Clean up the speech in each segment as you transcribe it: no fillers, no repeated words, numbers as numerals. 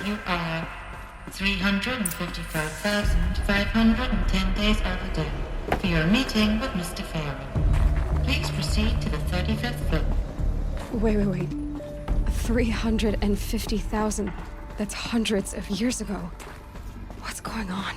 You are 355,510 days overdue for your meeting with Mr. Farrell. Please proceed to the 35th floor. Wait. 350,000. That's hundreds of years ago. What's going on?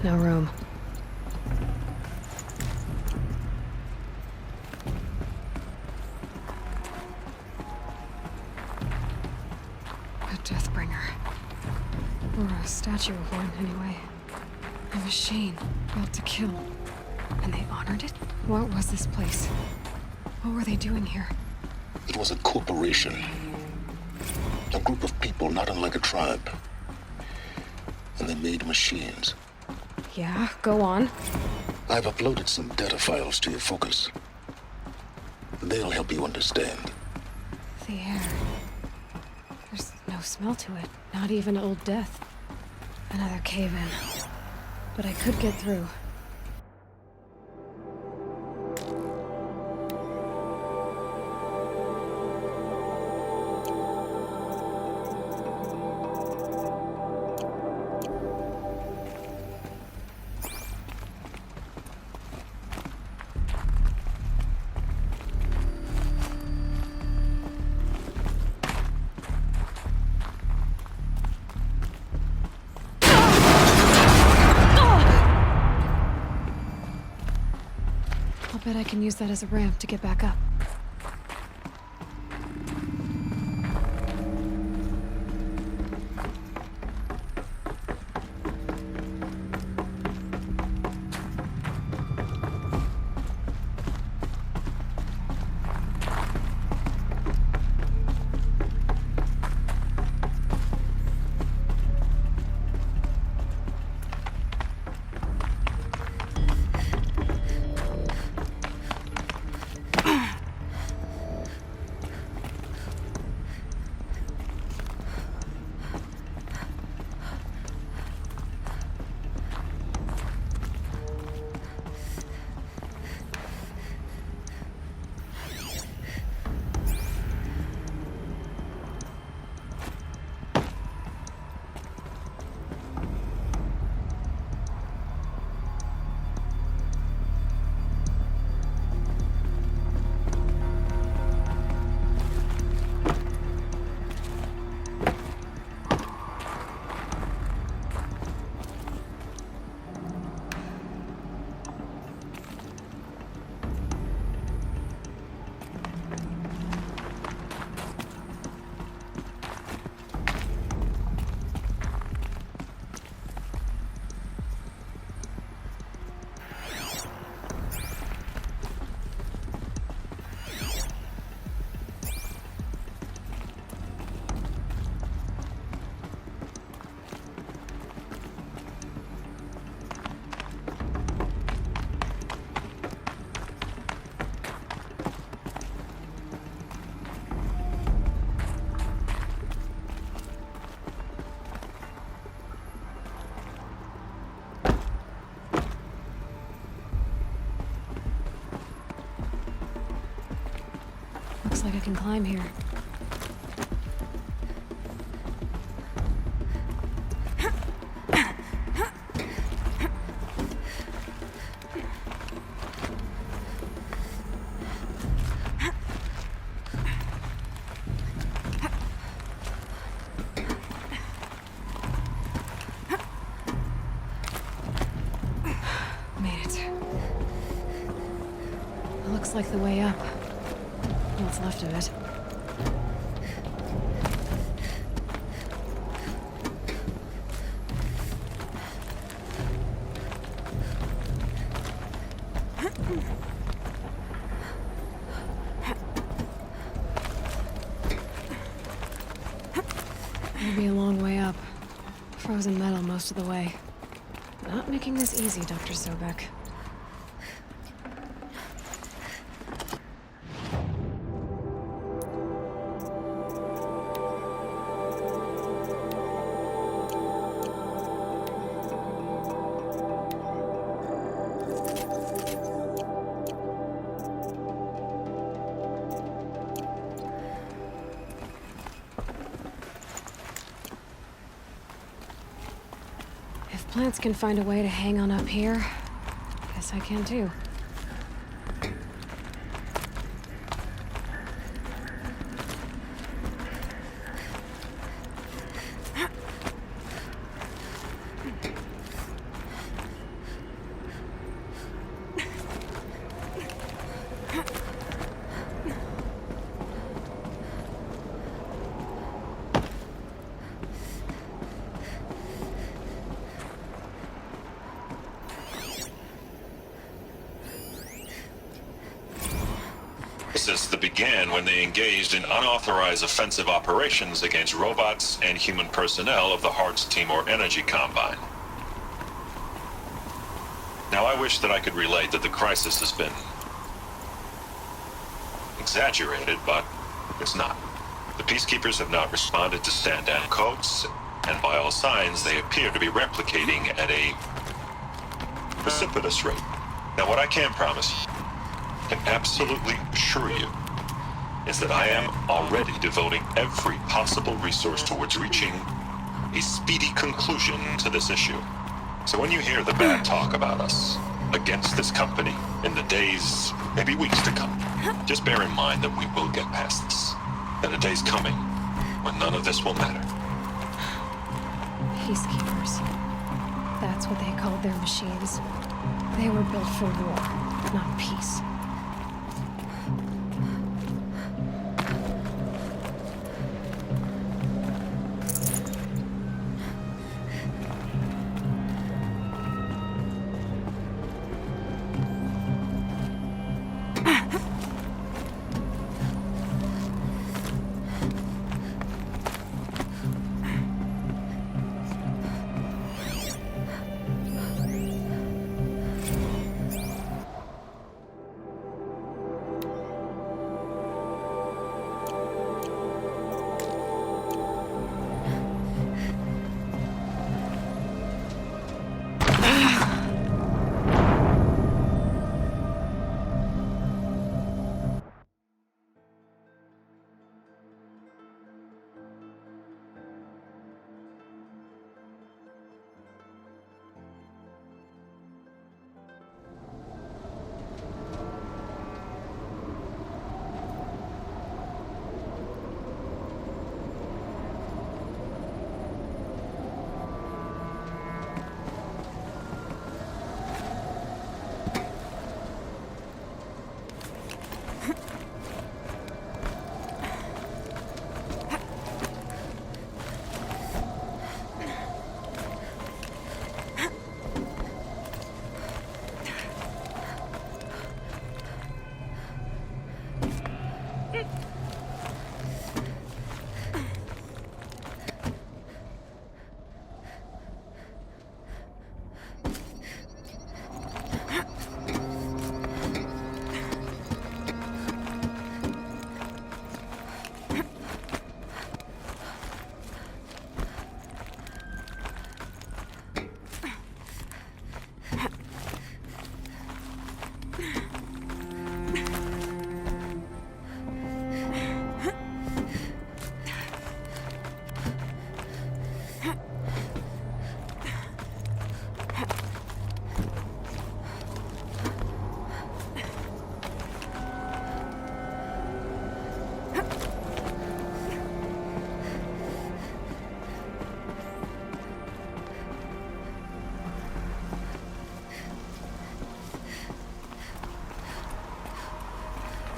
No room. A Deathbringer. Or a statue of one, anyway. A machine built to kill. And they honored it? What was this place? What were they doing here? It was a corporation. A group of people not unlike a tribe. And they made machines. Yeah, go on. I've uploaded some data files to your focus. They'll help you understand. The air. There's no smell to it. Not even Old Death. Another cave-in. But I could get through. I'll bet I can use that as a ramp to get back up. Looks like I can climb here. Made it. It looks like the way up. What's left of it. It'll be a long way up. Frozen metal most of the way. Not making this easy, Dr. Sobek. If plants can find a way to hang on up here, guess I can too. That began when they engaged in unauthorized offensive operations against robots and human personnel of the Hearts Timor Energy Combine. Now, I wish that I could relate that the crisis has been exaggerated, but it's not. The peacekeepers have not responded to stand-down codes, and by all signs, they appear to be replicating at a precipitous rate. Now, what I can promise you, can absolutely assure you, is that I am already devoting every possible resource towards reaching a speedy conclusion to this issue. So when you hear the bad talk about us against this company in the days, maybe weeks to come, just bear in mind that we will get past this. And a day's coming when none of this will matter. Peacekeepers. That's what they called their machines. They were built for war, not peace.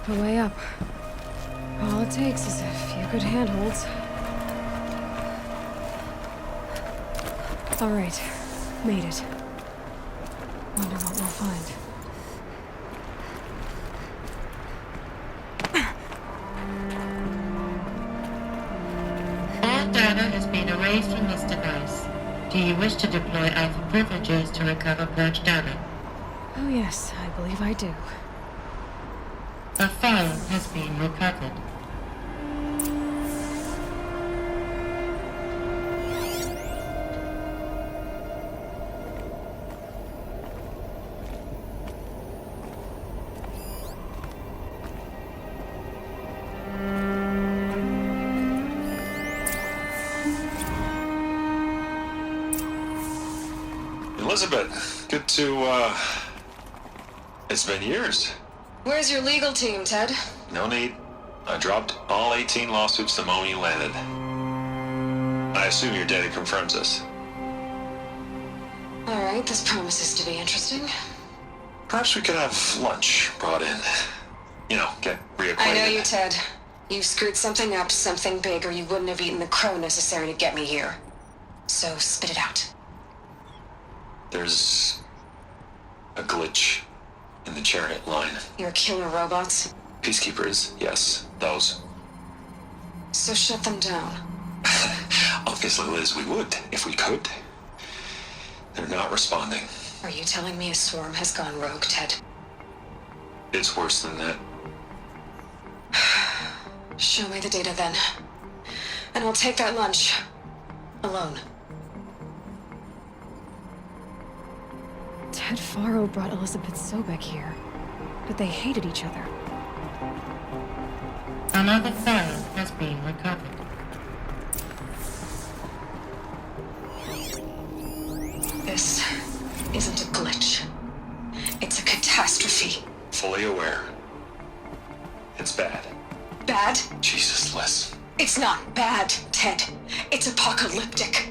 The way up. All it takes is a few good handholds. All right, made it. Wonder what we'll find. All data has been erased from this device. Do you wish to deploy Alpha privileges to recover purged data? Oh yes, I believe I do. A file has been recovered. Elizabeth, good to, it's been years. Where's your legal team, Ted? No need. I dropped all 18 lawsuits the moment you landed. I assume your data confirms this. Alright, this promises to be interesting. Perhaps we could have lunch brought in. You know, get reacquainted. I know you, Ted. You screwed something up, something big, or you wouldn't have eaten the crow necessary to get me here. So spit it out. There's a glitch in the chariot line. Your killer robots? Peacekeepers, yes, those. So shut them down. Obviously, Liz, we would, if we could. They're not responding. Are you telling me a swarm has gone rogue, Ted? It's worse than that. Show me the data then. And I'll take that lunch. Alone. Ted Faro brought Elizabeth Sobek here, but they hated each other. Another file has been recovered. This isn't a glitch. It's a catastrophe. Fully aware. It's bad. Bad? Jesus, Liz. It's not bad, Ted. It's apocalyptic.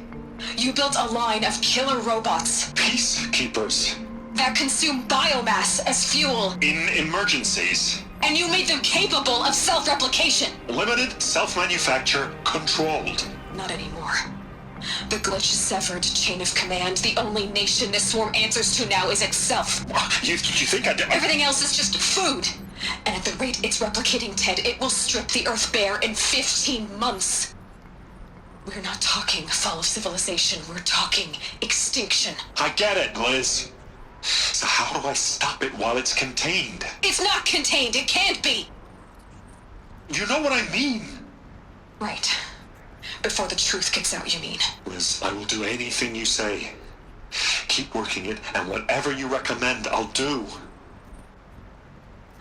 You built a line of killer robots Peacekeepers. that consume biomass as fuel, In emergencies. and you made them capable of self-replication. Limited, self-manufacture, controlled. Not anymore. The glitch severed chain of command. The only nation this swarm answers to now is itself. You think I'd... Everything else is just food. And at the rate it's replicating, Ted, it will strip the Earth bare in 15 months. We're not talking fall of civilization. We're talking extinction. I get it, Liz. So how do I stop it while it's contained? It's not contained. It can't be. You know what I mean? Right. Before the truth gets out, you mean? Liz, I will do anything you say. Keep working it, and whatever you recommend, I'll do.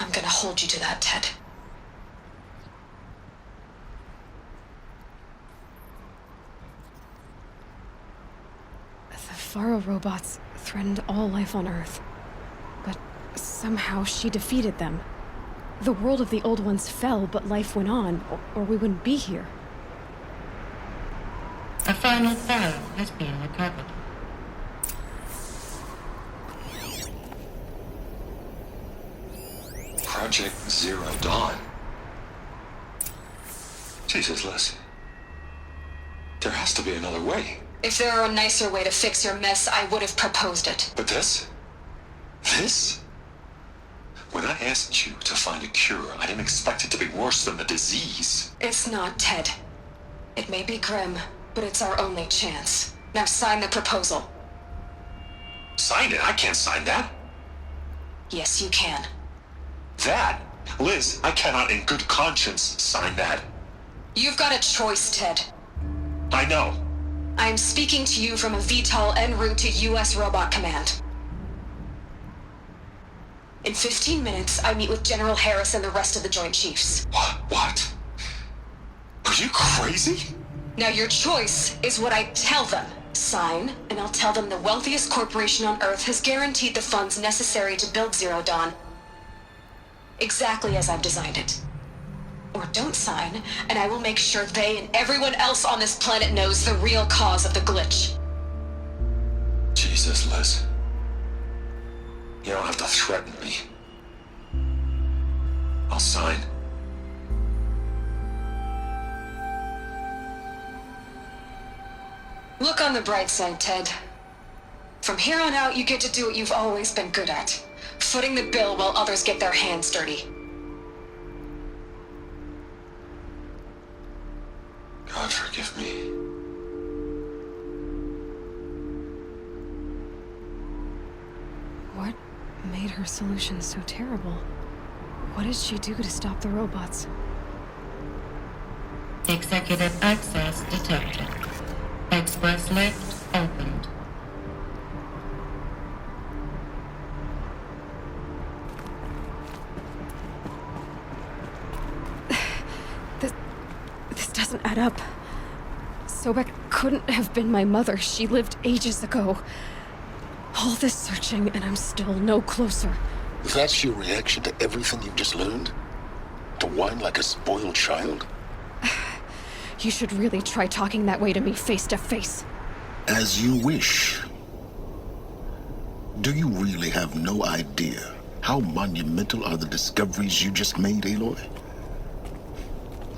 I'm gonna hold you to that, Ted. The Faro robots threatened all life on Earth. But somehow she defeated them. The world of the old ones fell, but life went on, or we wouldn't be here. A final file has been recovered. Project Zero Dawn. Jesus, Liz. There has to be another way. If there were a nicer way to fix your mess, I would have proposed it. But this? This? When I asked you to find a cure, I didn't expect it to be worse than the disease. It's not, Ted. It may be grim, but it's our only chance. Now sign the proposal. Sign it? I can't sign that. Yes, you can. That? Liz, I cannot in good conscience sign that. You've got a choice, Ted. I know. I am speaking to you from a VTOL en route to U.S. Robot Command. In 15 minutes, I meet with General Harris and the rest of the Joint Chiefs. What? Are you crazy? Now your choice is what I tell them. Sign, and I'll tell them the wealthiest corporation on Earth has guaranteed the funds necessary to build Zero Dawn. Exactly as I've designed it. Or don't sign, and I will make sure they and everyone else on this planet knows the real cause of the glitch. Jesus, Liz. You don't have to threaten me. I'll sign. Look on the bright side, Ted. From here on out, you get to do what you've always been good at. Footing the bill while others get their hands dirty. God forgive me. her solution so terrible? What did she do to stop the robots? Executive access detected. Express lift opened. This doesn't add up. Sobek couldn't have been my mother. She lived ages ago. All this searching, and I'm still no closer. That's your reaction to everything you've just learned? To whine like a spoiled child? You should really try talking that way to me face to face. As you wish. Do you really have no idea how monumental are the discoveries you just made, Aloy?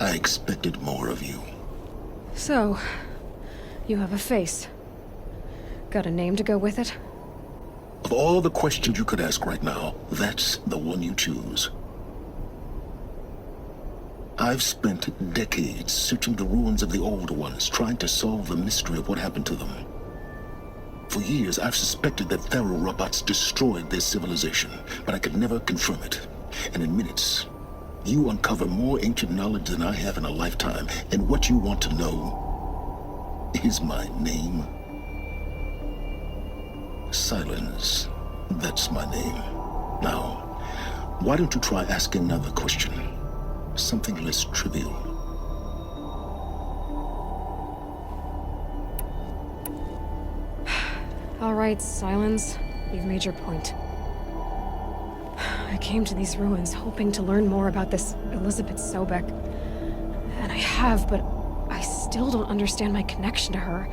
I expected more of you. So, you have a face. Got a name to go with it? Of all the questions you could ask right now, that's the one you choose. I've spent decades searching the ruins of the old ones, trying to solve the mystery of what happened to them. For years, I've suspected that Thero robots destroyed their civilization, but I could never confirm it. And in minutes, you uncover more ancient knowledge than I have in a lifetime, and what you want to know is my name. Silence. That's my name. Now, why don't you try asking another question? Something less trivial. All right, Silence. You've made your point. I came to these ruins hoping to learn more about this Elizabeth Sobek. And I have, but I still don't understand my connection to her.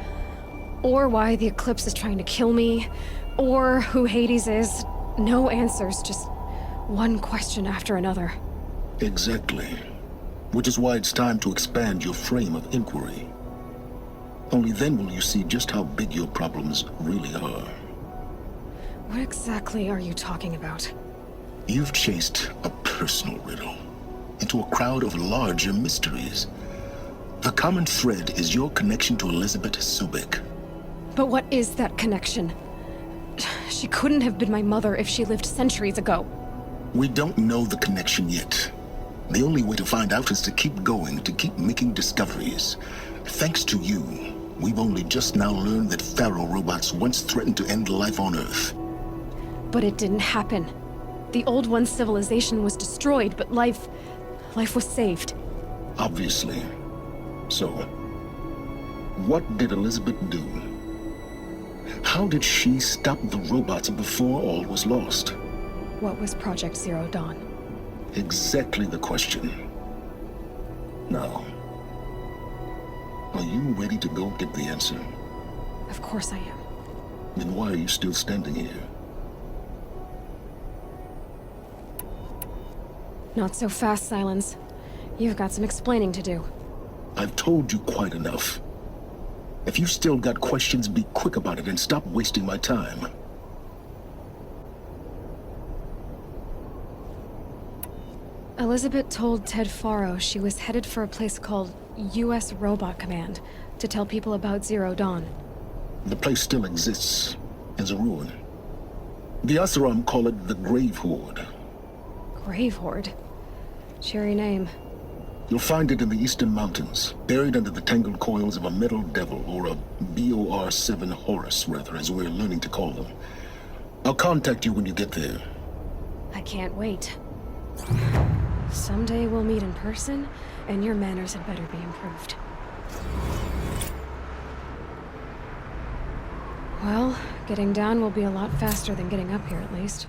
Or why the Eclipse is trying to kill me. Or who Hades is. No answers, just one question after another. Exactly. Which is why it's time to expand your frame of inquiry. Only then will you see just how big your problems really are. What exactly are you talking about? You've chased a personal riddle into a crowd of larger mysteries. The common thread is your connection to Elizabeth Sobek. But what is that connection? She couldn't have been my mother if she lived centuries ago. We don't know the connection yet. The only way to find out is to keep going, to keep making discoveries. Thanks to you, we've only just now learned that Thero robots once threatened to end life on Earth. But it didn't happen. The Old One's civilization was destroyed, but life was saved. Obviously. So, what did Elizabeth do? How did she stop the robots before all was lost? What was Project Zero Dawn? Exactly the question. Now, are you ready to go get the answer? Of course I am. Then why are you still standing here? Not so fast, Silence. You've got some explaining to do. I've told you quite enough. If you still got questions, be quick about it and stop wasting my time. Elizabeth told Ted Faro she was headed for a place called U.S. Robot Command to tell people about Zero Dawn. The place still exists as a ruin. The Asaram call it the Grave Horde. Grave Horde? Cheery name. You'll find it in the eastern mountains, buried under the tangled coils of a metal devil, or a BOR-7 Horus, rather, as we're learning to call them. I'll contact you when you get there. I can't wait. Someday we'll meet in person, and your manners had better be improved. Well, getting down will be a lot faster than getting up here, at least.